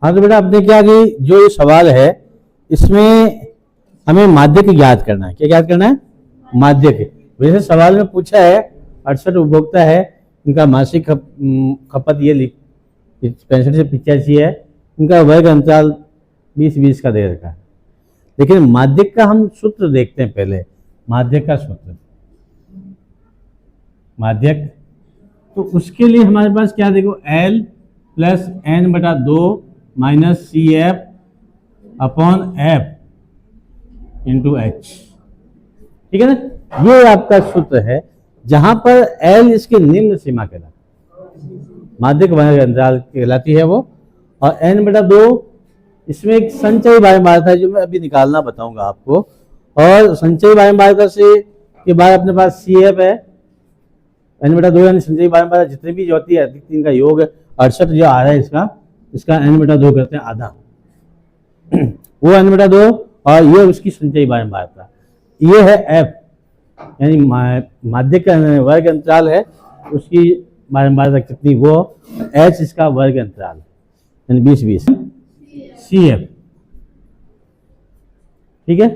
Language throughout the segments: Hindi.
हाँ तो बेटा आपने क्या कि जो ये सवाल है इसमें हमें माध्यक ज्ञात करना है। क्या ज्ञात करना है? माध्यक। वैसे सवाल में पूछा है 68 उपभोक्ता है, इनका मासिक खपत ये 65 से 85 है, इनका वर्ग अंतराल 20-20 का दे रखा है। लेकिन माध्यक का हम सूत्र देखते हैं पहले। माध्यक का सूत्र, माध्यक तो उसके लिए हमारे पास क्या देखो, L प्लस N बटा 2 minus c f upon f into h. ठीक है ना, ये आपका सूत्र है जहां पर L इसकी निम्न सीमा कहलाती, माध्यक वर्ग अंतराल कहलाती है वो, और N बटा 2 इसमें एक संचयी बाध्यता है जो मैं अभी निकालना बताऊंगा आपको। और संचयी बाध्यता से के बाद अपने पास सी एफ है, N बटा 2 यानी संचयी बाध्यता जितनी भी होती है अधिक 3 का योग 68 जो आ रहा है इसका N बटा 2 करते हैं आधा वो N बटा 2, और ये उसकी संचयी बाध्यता, ये है F यानी माध्यक का वर्ग अंतराल है, उसकी बाध्यता कितनी वो, H इसका वर्ग अंतराल यानी 20-20 सी एफ। ठीक है,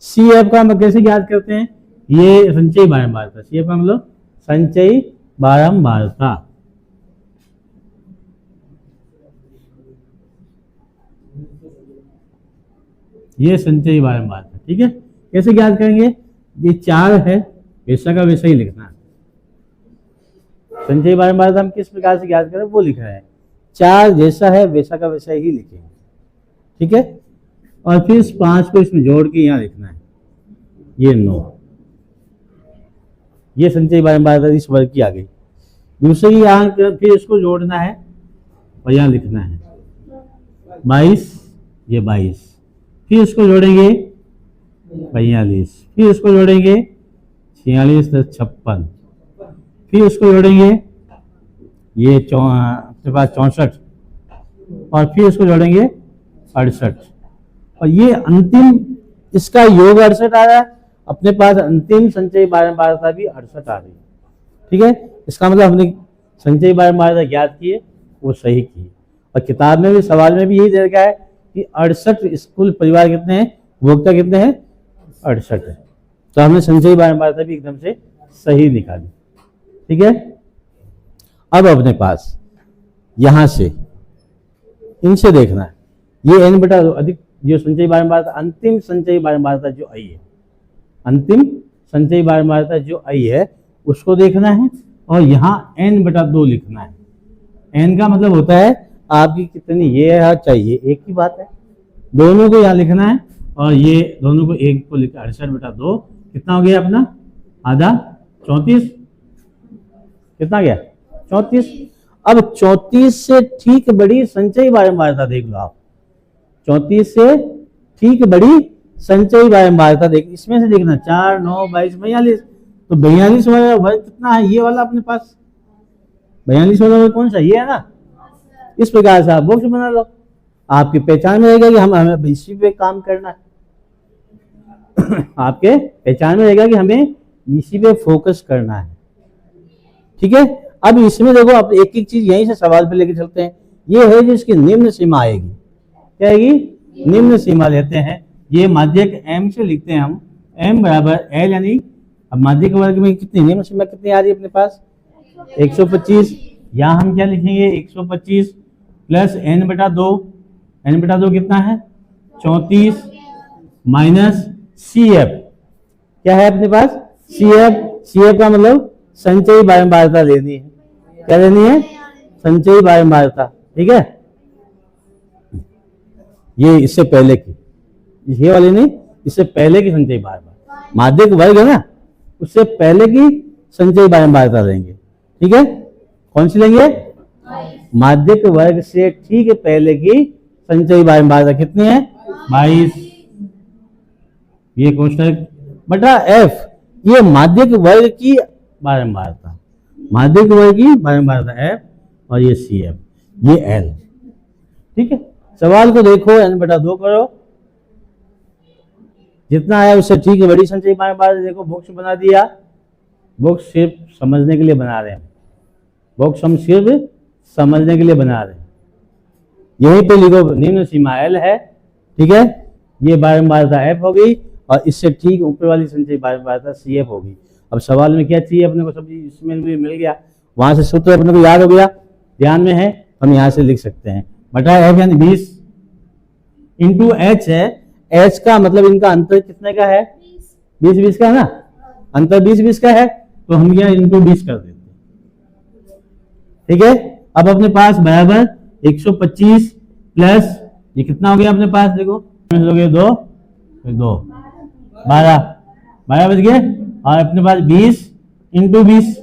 सी एफ का हम कैसे ज्ञात करते हैं, ये संचयी बाध्यता, सी एफ का मतलब संचयी बारंबारता। ये संचयी बारंबारता। ठीक है, कैसे ज्ञात करेंगे, ये 4 है वैसा का वैसा ही लिखना है। संचयी बारंबारता हम किस प्रकार से ज्ञात करें वो लिख रहे हैं, 4 जैसा है वैसा का वैसा ही लिखेंगे। ठीक है, और फिर इस 5 को इसमें जोड़ के यहाँ लिखना है, ये 9, ये संचयी बारंबारता इस वर्ग की आ गई। दूसरी यहाँ फिर इसको जोड़ना है और यहाँ लिखना है 22, ये 22, फिर इसको जोड़ेंगे 42, फिर इसको जोड़ेंगे 46 + 56, फिर इसको जोड़ेंगे ये अपने पास 64, और फिर इसको जोड़ेंगे 68, और ये अंतिम इसका योग 68 आ रहा है, अपने पास अंतिम संचयी बारंबारता भी 68 आ रही है। ठीक है, इसका मतलब हमने संचयी बारंबारता ज्ञात की है वो सही की, और किताब में भी सवाल में भी यही दे रखा है कि 68 कुल परिवार कितने हैं, उपभोक्ता कितने हैं, 68 है, तो हमने संचयी बारंबारता भी एकदम से सही निकाली। ठीक है, अब अपने पास यहां से इनसे देखना है, ये N बटा 2 अधिक जो संचयी बारंबारता अंतिम संचयी बारंबारता जो आई है, अंतिम संचयी बारंबारता जो आई है उसको देखना है, और यहाँ N बटा 2 लिखना है। N का मतलब होता है आपकी कितनी ये है चाहिए, एक ही बात है, दोनों को यहाँ लिखना है, और ये दोनों को एक को लिखा 68 बटा 2 कितना हो गया अपना आधा 34, कितना गया 34। अब 34 से ठीक बड़ी संचयी बारंबारता देख लो आप, 34 से ठीक बड़ी संचयी बारंबारता देख, इसमें से देखना 4, 9, 22, 42, तो 42 वाला वर्ग कितना है, ये वाला अपने पास 42 वाला वर्ग कौन सा, ये है ना। इस प्रकार से आप बॉक्स बना लो, आपकी पहचान में रहेगा कि हमें इसी पे काम करना है आपके पहचान में रहेगा कि हमें इसी पे फोकस करना है। ठीक है, अब इसमें देखो आप एक एक चीज यहीं से सवाल पे लेके चलते हैं, ये है जिसकी निम्न सीमा आएगी, क्या आएगी, निम्न सीमा लेते हैं, ये माध्यक M से लिखते हैं हम, M बराबर L यानी अब माध्यक वर्ग में कितनी निम्न सीमा कितनी आ रही है अपने पास 125, यहाँ हम क्या लिखेंगे 125 प्लस N बटा 2, N बटा 2 कितना है 34 माइनस CF, क्या है अपने पास CF का मतलब संचयी बारंबारता लेनी है, क्या लेनी है, संचयी बारंबारता। ठीक है, ये इससे पहले की, ये वाली नहीं, इससे पहले की संचयी बारंबारता, माध्यक वर्ग है ना उससे पहले की संचयी बारंबारता लेंगे। ठीक है, कौन सी लेंगे, माध्यक वर्ग से ठीक पहले की संचयी बारंबारता कितनी है 22, ये कोष्ठक बटा F, ये माध्यक वर्ग की बारंबारता, माध्यक वर्ग की बारंबारता F, और ये CF, ये L। ठीक है, सवाल को देखो N बटा 2 करो, जितना आया उससे ठीक है बड़ी संचयी बारंबारता देखो, बॉक्स बना दिया, बॉक्स सिर्फ समझने के लिए बना रहे हैं, बॉक्स हम सिर्फ समझने के लिए बना रहे हैं। यहीं पे लिखो निम्न सीमा एल है, ठीक है। ये बारंबारता एफ हो गई और इससे ठीक ऊपर वाली संचयी बारंबारता सी एफ होगी। अब सवाल में क्या चाहिए अपने को, सब इसमें भी मिल गया, वहां से सूत्र अपने को याद हो गया, ध्यान में है, हम यहाँ से लिख सकते हैं बटा एफ यानी 20 इंटू एच है। एच का मतलब इनका अंतर कितने का है, 20-20 का है ना, अंतर 20-20 का है, तो हम यहाँ इंटू 20 कर देते हैं, ठीक है। अब अपने पास बराबर 125 प्लस ये कितना हो गया अपने पास, देखो हो गया 2 12 बज गए, और अपने पास 20 इंटू 20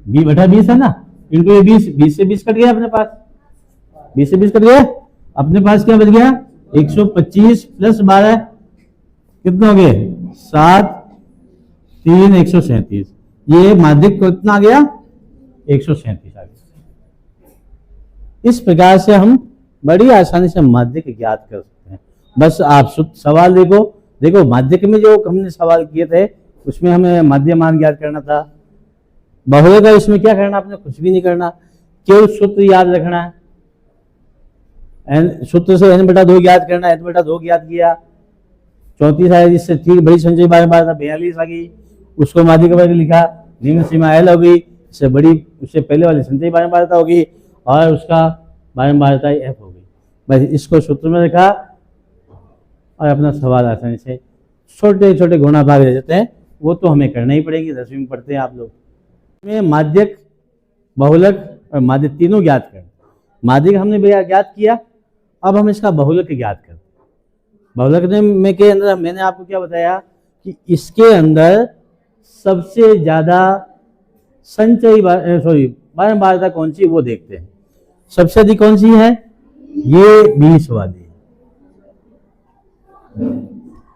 20/20 है ना, इंटू ये 20 से 20 कट गया अपने पास, 20 से 20 कट गया, अपने पास क्या बच गया 125 प्लस 12 कितना हो गए 7 3 137। ये माध्यक कितना आ गया 137 आ गया। इस प्रकार से हम बड़ी आसानी से माध्यक ज्ञात कर सकते हैं। बस आप सवाल देखो माध्यक में जो हमने सवाल किए थे उसमें हमें माध्य मान ज्ञात करना था। बहुलक का इसमें क्या करना, आपने कुछ भी नहीं करना, केवल सूत्र याद रखना है। सूत्र से n/2 ज्ञात करना है, n/2 ज्ञात किया, 34 आया, जिससे ठीक बड़ी संचयी बारंबारता 42 आ गई, उसको माध्यक वर्ग लिखा, निम्न सीमा एल हो गई, इससे बड़ी उससे पहले वाली संचयी बारंबारता होगी और उसका बारंबारता एफ हो गई। बस इसको सूत्र में रखा और अपना सवाल आसानी से छोटे छोटे गुणा भाग रह जाते हैं, वो तो हमें करना ही पड़ेगी, 10वीं में पढ़ते हैं आप लोग। में माध्यक बहुलक और माध्यक तीनों ज्ञात कर, माध्यक हमने भैया ज्ञात किया, अब हम इसका बहुलक ज्ञात करते हैं। बहुलक में के अंदर मैंने आपको क्या बताया कि इसके अंदर सबसे ज्यादा संचयी बारंबारता कौन सी वो देखते हैं। सबसे अधिक कौन सी है, ये 20 वाली,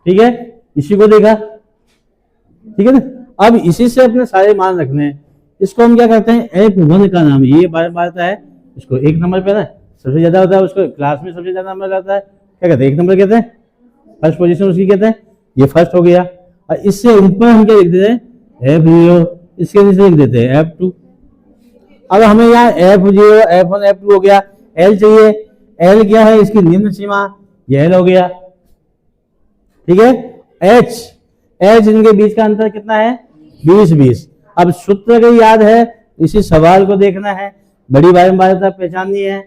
ठीक है, इसी को देखा, ठीक है ना। अब इसी से अपने सारे मान रखने हैं। इसको हम क्या करते हैं, F1 का नाम, ये बारंबारता है, इसको 1 नंबर पे ना सबसे ज्यादा होता है, उसको क्लास में सबसे ज्यादा नंबर आता है, क्या कहते हैं 1 नंबर कहते हैं, फर्स्ट पोजीशन उसकी कहते हैं, ये फर्स्ट हो गया। और इससे ऊपर हम क्या लिख देते हैं F0, इसके नीचे लिख देते हैं F2। अब हमें यहाँ F0 F1 F2 हो गया, L चाहिए, L क्या है इसकी निम्न सीमा, ये L हो गया, ठीक है। H इनके बीच का अंतर कितना है 20-20। अब सूत्र अगर याद है, इसी सवाल को देखना है, बड़ी बारंबारता पहचाननी है,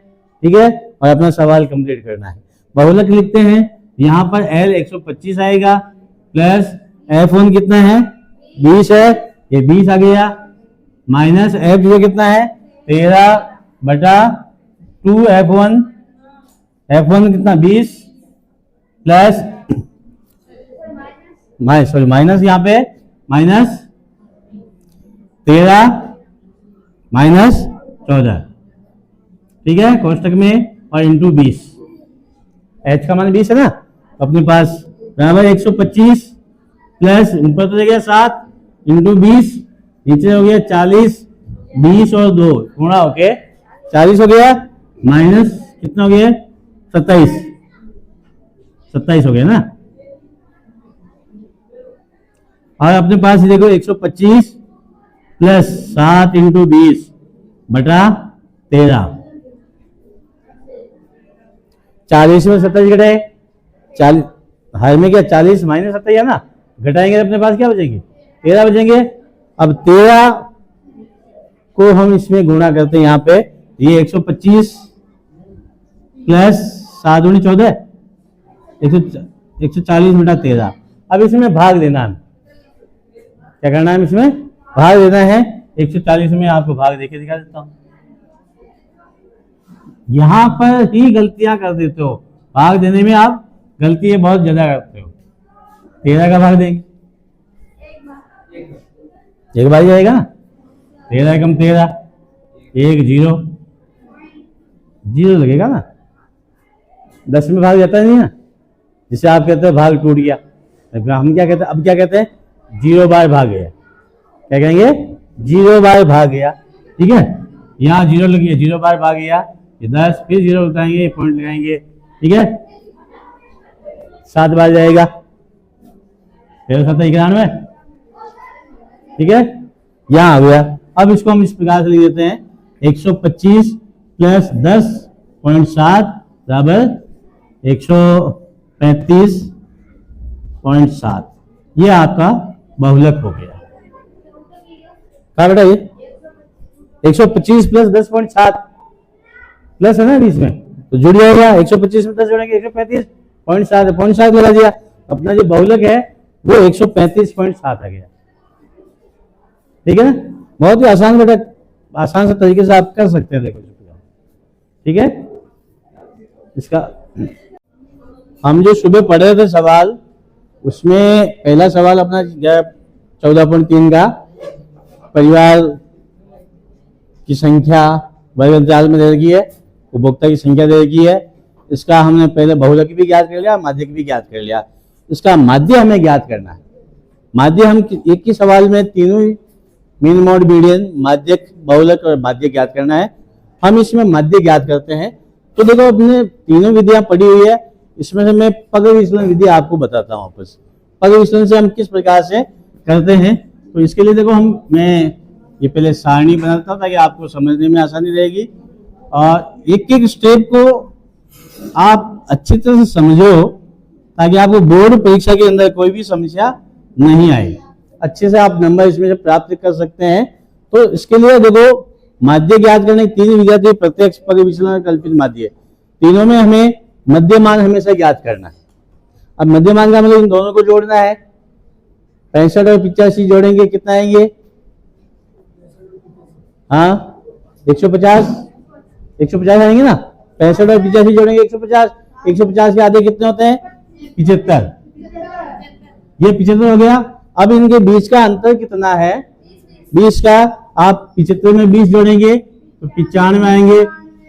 ठीक है, और अपना सवाल कंप्लीट करना है। बहुलक लिखते हैं, यहाँ पर L 125 आएगा प्लस F1 कितना है 20 है, ये 20 आ गया, माइनस F0 कितना है 13/2 F1 कितना 20 प्लस माइनस यहाँ पे माइनस 13 माइनस 14, ठीक है, कोष्टक में, और इंटू 20, H का मान 20 है ना, अपने पास बराबर 125 प्लस ऊपर तो गया 7 इंटू 20, नीचे हो गया 40, 20 और 2 गुणा होके 40 हो गया, माइनस कितना हो गया 27 हो गया ना। और अपने पास देखो 125 प्लस 7 इंटू 20 बटा 13, 40 में 27 घटाए, 40 हर में क्या 40 माइनस 27 है ना, घटाएंगे अपने पास क्या बचेंगे 13 बचेंगे। अब 13 को हम इसमें गुणा करते हैं, यहाँ पे ये 125 प्लस 7 दूनी 14, 140 बटा 13। अब इसमें भाग देना है, क्या करना है, इसमें भाग देना है। 140 में आपको भाग देके दिखा देता हूं, यहां पर ही गलतियां कर देते हो, भाग देने में आप गलती बहुत ज्यादा करते हो। 13 का भाग देंगे, एक बार जाएगा ना, 13 कम 13 1 0 लगेगा ना, 10 में भाग जाता नहीं ना, जिसे आप कहते हैं भाग टूट गया। हम क्या कहते हैं, अब क्या कहते हैं 0 बार भाग गया, क्या कहेंगे 0 बार भाग गया, ठीक है, यहाँ 0 लग गया, 0 बार भाग गया, ये 10 फिर 0 बताएंगे, पॉइंट लगाएंगे, ठीक है, 7 बार जाएगा, 13×7 = 91, ठीक है, यहाँ आ गया। अब इसको हम इस प्रकार से लिख देते हैं 125 प्लस 10 0.7 बराबर 135.7, ये आपका बहुलक हो गया। क्या बेटा ये 125 प्लस 10.7 प्लस है ना बीच में, तो जुड़ जाएगा। 125 में 10 जोड़ेंगे 135.7, 0.7 लगा दिया। अपना जो बहुलक है वो 135.7 आ गया। ठीक है ना, बहुत ही आसान बेटा, आसान से तरीके से आप कर सकते हैं। देखो ठीक है, इसका हम जो सुबह पढ़ रहे थे सवाल, उसमें पहला सवाल अपना 14.3 का परिवार की संख्या वर्ग अंतराल में दे रखी है, उपभोक्ता की संख्या दे रखी है। इसका हमने पहले बहुलक भी ज्ञात कर लिया, माध्यक भी ज्ञात कर लिया। इसका माध्य हमें ज्ञात करना है। माध्य हम एक ही सवाल में तीनों मीन मॉड मीडियन, माध्यक, बहुलक और माध्य ज्ञात करना है। हम इसमें माध्य ज्ञात करते हैं। तो देखो अपने तीनों विधियां पढ़ी हुई है, इसमें से मैं पग विचलन विधि आपको बताता हूँ वापस। पग विचलन से हम किस प्रकार से करते हैं, तो इसके लिए देखो मैं ये पहले सारणी बनाता हूँ ताकि आपको समझने में आसानी रहेगी, और एक एक स्टेप को आप अच्छी तरह से समझो ताकि आपको बोर्ड परीक्षा के अंदर कोई भी समस्या नहीं आए, अच्छे से आप नंबर इसमें से प्राप्त कर सकते हैं। तो इसके लिए देखो माध्य ज्ञात करने की 3 विधियां थी, प्रत्यक्ष, पग विचलन और कल्पित माध्य। तीनों में हमें मध्यमान हमेशा ज्ञात करना है। अब मध्यमान का मतलब इन दोनों को जोड़ना है। 65 और 85 जोड़ेंगे कितना आएंगे? हाँ 150 आएंगे ना। 65 और 85 जोड़ेंगे 150। 150 के आधे कितने होते हैं? 75। ये 75 हो गया। अब इनके बीच का अंतर कितना है? 20 का। आप 75 में 20 जोड़ेंगे तो 95 आएंगे,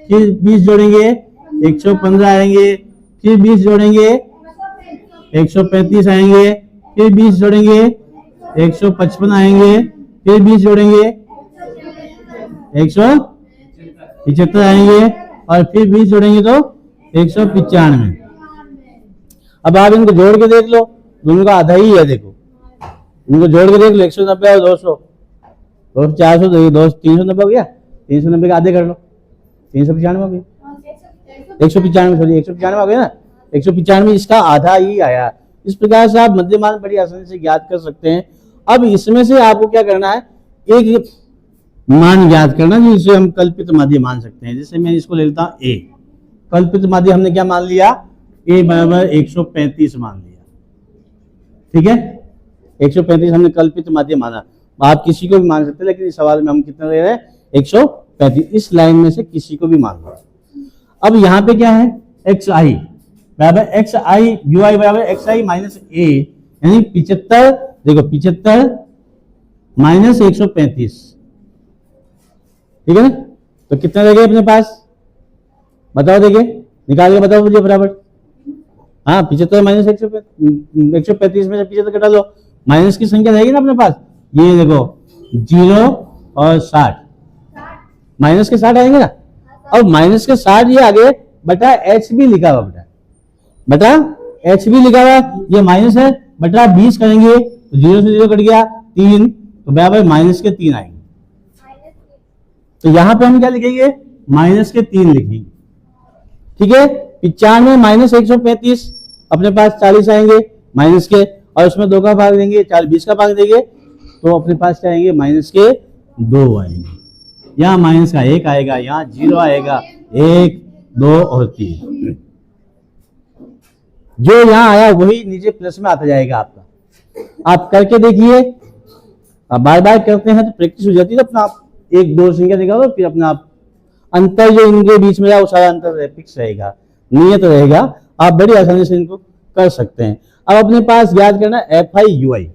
फिर 20 जोड़ेंगे 115 आएंगे, फिर 20 जोड़ेंगे 135 आएंगे, फिर 20 जोड़ेंगे 155 आएंगे, फिर 20 जोड़ेंगे 175 आएंगे, और फिर 20 जोड़ेंगे तो 195। अब आप इनको जोड़ के देख लो, दोनों का आधा ही है। देखो इनको जोड़ के देख लो, 190 और 200, 400 390 हो गया। 390 के आधे कर लो, 395 हो गया। 195 सॉरी 195 आ गया ना। 195 इसका आधा ही आया। इस प्रकार से आप मध्यमान बड़ी आसानी से ज्ञात कर सकते हैं। अब इसमें से आपको क्या करना है, एक मान ज्ञात करना जिसे हम कल्पित माध्य मान सकते हैं। जैसे मैं इसको ले लेता हूं ए, कल्पित माध्य हमने क्या मान लिया? ए बराबर 135 मान लिया। ठीक है, 135 हमने कल्पित माध्य माना। आप किसी को भी मान सकते हैं, लेकिन इस सवाल में हम कितना ले रहे हैं? 135। इस लाइन में से किसी को भी मान लो। अब यहाँ पे क्या है? एक्स आई बराबर एक्स आई यू आई बराबर एक्स आई माइनस ए, यानी 75। देखो 75 माइनस 135, ठीक है ना। तो कितना रह गया अपने पास? बताओ, देखिए निकाल के बताओ मुझे फटाफट। हाँ 75 माइनस 135 में से 75 कटा लो, माइनस की संख्या रहेगी ना अपने पास। ये देखो 0 और 60, माइनस के 60 आएंगे ना। अब माइनस के 60 ये आगे बटा एच भी लिखा हुआ, बटा एच भी लिखा हुआ। ये माइनस है, बटा 20 करेंगे तो 0 से 0 कट गया 3, तो बराबर माइनस के 3 आएंगे। तो यहां पे हम क्या लिखेंगे? माइनस के 3 लिखेंगे। ठीक है, 95 माइनस 135 अपने पास 40 आएंगे माइनस के, और उसमें 2 का भाग देंगे, 20 का भाग देंगे तो अपने पास क्या आएंगे? माइनस के 2 आएंगे। यहाँ माइनस का 1 आएगा, यहाँ 0 आएगा, 1 2 और 3। जो यहाँ आया वही नीचे प्लस में आता जाएगा आपका। आप करके देखिए, आप बार बार करते हैं तो प्रैक्टिस हो जाती है। अपना आप 1 2 संख्या निकालो, फिर अपना आप अंतर जो इनके बीच में वो सारा अंतर फिक्स रहेगा, नियत रहेगा। आप बड़ी आसानी से इनको कर सकते हैं। अब अपने पास याद करना एफ आई यू आई,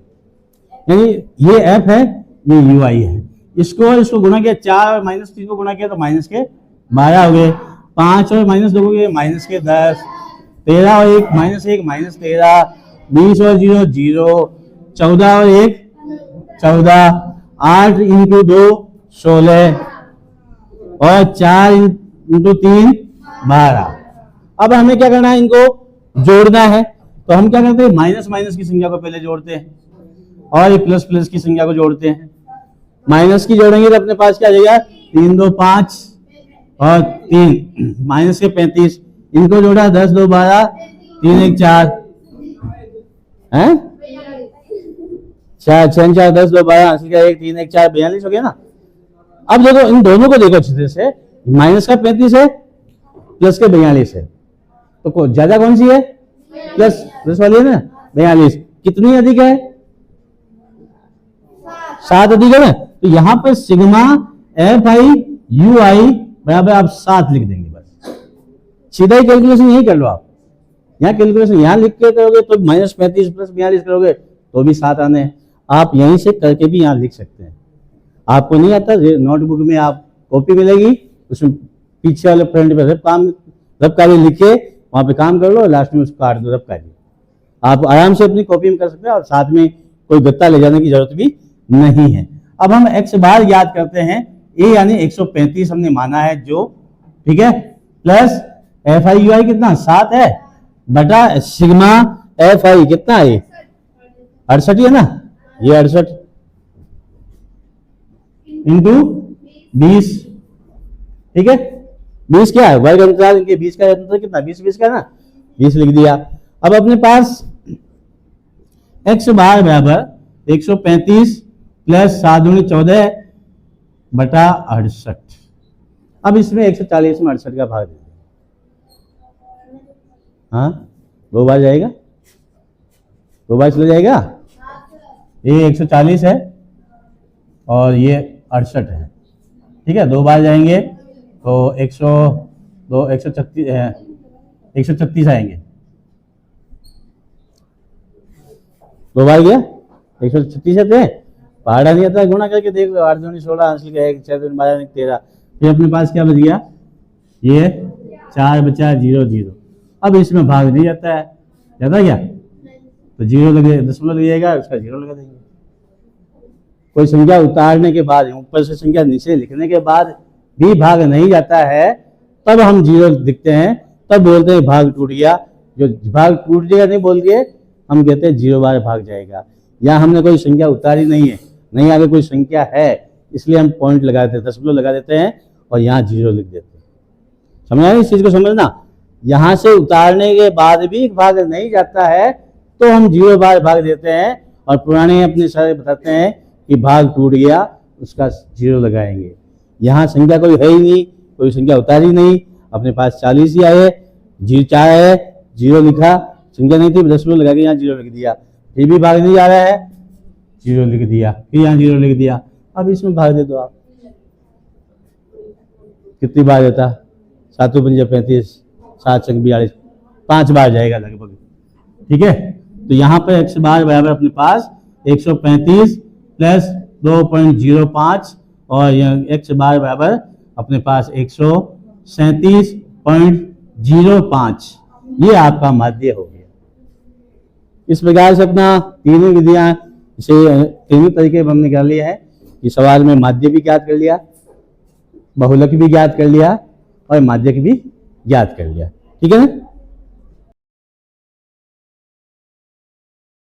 यानी ये एफ है, ये यू आई है। इसको और इसको गुणा किया, 4 और माइनस 3 को गुणा किया तो माइनस के 12 हो गए। 5 और माइनस 2 को गए माइनस के 10, 13 और 1 माइनस 1 माइनस 13, 20 और 0 0, 14 और 1 14, 8 इंटू 2 16, और 4 इंटू 3 12। अब हमें क्या करना है? इनको जोड़ना है। तो हम क्या करते हैं? माइनस माइनस की संख्या को पहले जोड़ते हैं, और प्लस प्लस की संख्या को जोड़ते हैं। माइनस की जोड़ेंगे तो अपने पास क्या आ जाएगा? 3 2 5, और 3 माइनस के 35, इनको जोड़ा 10 2 12 3 1 4 है 4 6 4 10 2 12 हासिल का 1 3 1 4 42 हो गया ना। अब देखो इन दोनों को देखो अच्छी तरह से, माइनस का 35 है प्लस के 42 है, तो ज्यादा कौन सी है? प्लस वाली है ना 42। कितनी अधिक है? 7 अधिक है ना। तो यहां पर सिग्मा एफ आई यू आई बराबर आप 7 लिख देंगे, बस सीधा ही कैलकुलेशन यही कर लो आप। यहाँ कैलकुलेशन यहाँ लिख के करोगे तो -35 प्लस 42 करोगे तो भी 7 आने हैं। आप यहीं से करके भी यहाँ लिख सकते हैं। आपको नहीं आता, नोटबुक में आप कॉपी मिलेगी, उसमें पीछे वाले फ्रंट पे रब कार्य लिखे, वहां पे काम कर लो, लास्ट में उसको काट दो रब कार्य। आप आराम से अपनी कॉपी में कर सकते हैं और साथ में कोई गत्ता ले जाने की जरूरत भी नहीं है। अब हम x बार याद करते हैं, a यानी 135 हमने माना है जो, ठीक है, प्लस एफ आई यू आई कितना 7 है बटा सिग्मा एफ आई कितना है 68 है ना, ये 68 इंटू 20, ठीक है। 20 क्या है? वर्ग अंतराल इनके 20 का अंतर कितना 20 का ना, 20 लिख दिया। अब अपने पास x बार बराबर 135 प्लस 7 दूनी 14 बटा 68। अब इसमें 140 में 68 का भाग दे, हाँ 2 बार जाएगा, 2 बार चला जाएगा। ये 140 है और ये 68 है, ठीक है, 2 बार जाएंगे तो 136 आएंगे। 2 बार गया 136 आते हैं, पहाड़ा नहीं आता, गुणा करके देख लो, 8 दूनी 16 हासिल का 1 6 दूनी 12 13। फिर अपने पास क्या बच गया? ये 4 बचा 0 0। अब इसमें भाग नहीं जाता है, जाता क्या? तो 0 लगे, दशमलव लग जाएगा, उसका 0 लगा देंगे। कोई संख्या उतारने के बाद, ऊपर से संख्या नीचे लिखने के बाद भी भाग नहीं जाता है, तब हम 0 लिखते हैं, तब बोलते हैं भाग टूट गया। जो भाग टूट जाएगा नहीं बोल के हम कहते हैं 0 बार भाग जाएगा। यहाँ हमने कोई संख्या उतारी नहीं है, नहीं आगे कोई संख्या है, इसलिए हम पॉइंट लगा देते हैं, दशमलव लगा देते हैं और यहाँ 0 लिख देते हैं। समझा? इस चीज को समझना, यहाँ से उतारने के बाद भी भाग नहीं जाता है तो हम 0 बार भाग देते हैं और पुराने अपने सारे बताते हैं कि भाग टूट गया, उसका 0 लगाएंगे। यहाँ संख्या कोई है ही नहीं, कोई संख्या उतारी नहीं, अपने पास 40 ही आए, 4 है, 0 लिखा, संख्या नहीं थी, दशमलव लगा के यहाँ 0 लिख दिया, फिर भी भाग नहीं जा रहा है, 0 लिख दिया, फिर यहाँ 0 लिख दिया। अब इसमें भाग दे दो आप, कितनी बार देता? 7 5 35 7 6 42, 5 बार जाएगा लगभग, ठीक है। तो यहाँ पर x बार बराबर अपने पास 135 प्लस 2.05 और यह x बार बराबर अपने पास 137.05, ये आपका माध्य हो गया। इस प्रकार से अपना तीनों विधियां, इसे तीनों तरीके हमने निकाल लिया है कि सवाल में माध्य भी ज्ञात कर लिया, बहुलक भी ज्ञात कर लिया और माध्यक भी ज्ञात कर लिया, ठीक है ना।